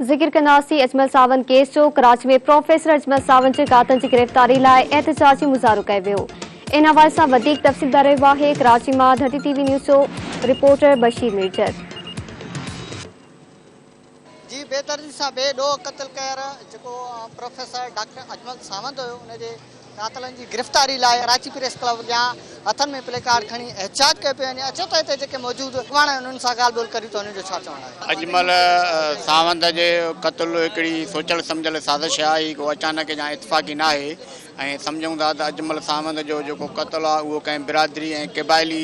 जिक्र कंदासीं अजमल सावंत केस जो। कराची में प्रोफेसर अजमल सावंत जे कातनि जी गिरफ़्तारी लाइ एहतजाजी मुज़ाहिरो कयो वियो। इन हवाले सां वधीक तफ़सीलदार रहियो आहे कराची मां धरती टीवी न्यूज़ जो रिपोर्टर बशीर मिर्जत। जी बेदर्दी सां बेॾो क़त्ल कयल जेको प्रोफेसर डॉक्टर अजमल सावंत हुयो उन जे कातलनि जी गिरफ़्तारी लाइ कराची प्रेस क्लब जा हथनि में प्ले कार्ड खणी एहतजाज कयो पियो वञे। अचो त हिते जेके मौजूद माण्हू आहिनि उन्हनि सां ॻाल्हि ॿोल करी त उन्हनि जो छा चवणु आहे। अजमल सावंत जे क़त्ल हिकिड़ी सोचल सम्झल साज़िश आहे, को अचानक या इतफ़ाक़ी न आहे। ऐं सम्झूं था त अजमल सावंत जो जेको क़त्ल आहे उहो कंहिं बिरादरी ऐं क़बाइली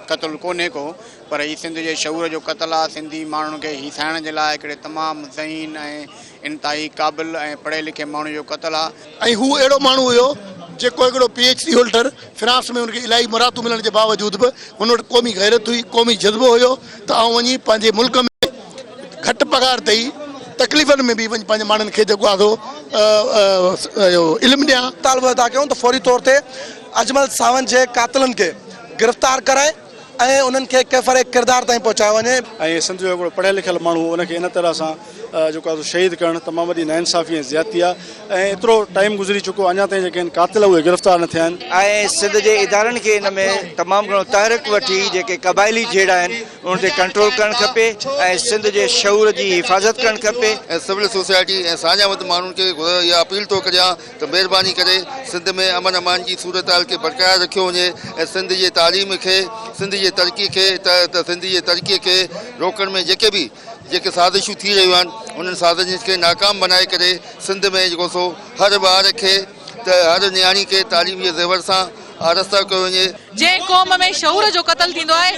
क़त्ल कोन्हे को, पर हीउ सिंध जे शऊर जो क़त्ल आहे। सिंधी माण्हुनि खे हिसाइण जे लाइ हिकिड़े तमामु ज़हीन ऐं इंतिहाई क़ाबिल ऐं पढ़े लिखे माण्हू जो क़त्ल आहे। ऐं हू अहिड़ो माण्हू हुयो जेको हिकिड़ो PhD होल्डर, फ्रांस में हुनखे इलाही मुरादूं मिलण जे बावजूदि बि हुन वटि क़ौमी गैरत हुई, क़ौमी जज़्बो हुयो त आउं वञी पंहिंजे मुल्क में घटि पघार ॾेई तकलीफ़नि में बि वञी पंहिंजे माण्हुनि खे जेको आहे इल्मु ॾियां। तालबु अदा कयूं त फौरी तौर ते अजमल सावंत जे कातलनि खे गिरफ़्तार कराए ऐं उन्हनि खे कैफ़र किरदार ताईं पहुचायो वञे। ऐं सिंध जो हिकिड़ो पढ़ियल लिखियल माण्हू उनखे इन तरह सां जेको आहे शहीद करणु तमामु वॾी नाइंसाफ़ी ऐं ज़्यादती आहे। ऐं एतिरो टाइम गुज़री चुको, अञा ताईं जेके आहिनि कातिल उहे गिरफ़्तार न थिया आहिनि। ऐं सिंध जे इदारनि खे इन में तमामु घणो तहरीक वठी जेके क़बाइली जहिड़ा आहिनि उन ते कंट्रोल करणु खपे ऐं सिंध जे शऊर जी हिफ़ाज़त करणु खपे। ऐं सिविल सोसाइटी ऐं साञा वधि माण्हुनि खे इहा अपील थो करियां त महिरबानी करे सिंध में अमन अमान जी सूरत हाल खे बरक़रार रखियो वञे ऐं सिंध जे तालीम खे, सिंध जे तरक़ी खे सिंध जे तरक़ीअ खे रोकण में जेके साज़िशूं थी रहियूं आहिनि उन्हनि साज़िश खे नाकाम बनाए करे सिंध में जेको सो हर ॿार खे त हर नियाणी खे तालीम जे ज़ेवर सां आरस्ता कयो वञे। जंहिं क़ौम में शऊर जो क़त्ल थींदो आहे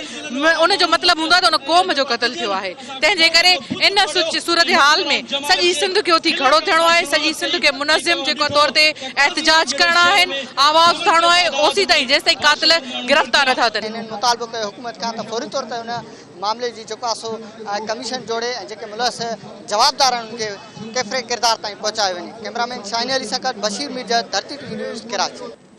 उन जो मतिलबु हूंदो आहे त उन क़ौम जो क़त्ल थियो आहे। तंहिंजे करे इन सूरत हाल में सॼी सिंध खे उथी खड़ो थियणो आहे, सॼी सिंध खे मुनज़िम जेको तौर ते एहतजाज करणा आहिनि, आवाज़ उथारणो आहे ओसी ताईं जेसि ताईं कातिल गिरफ़्तार नथा थियनि। इन्हनि मुतालबो कयो हुकूमत खां त फौरी तौर ते हुन मामले जी जेको आहे सो कमीशन जोड़े ऐं जेके मुलस जवाबदार आहिनि उनखे कैफ़रे किरदार ताईं पहुचायो वञे। कैमरामैन शाहिन अली सां गॾु बशीर मिर्जत, धरती टीवी न्यूज़, कराची।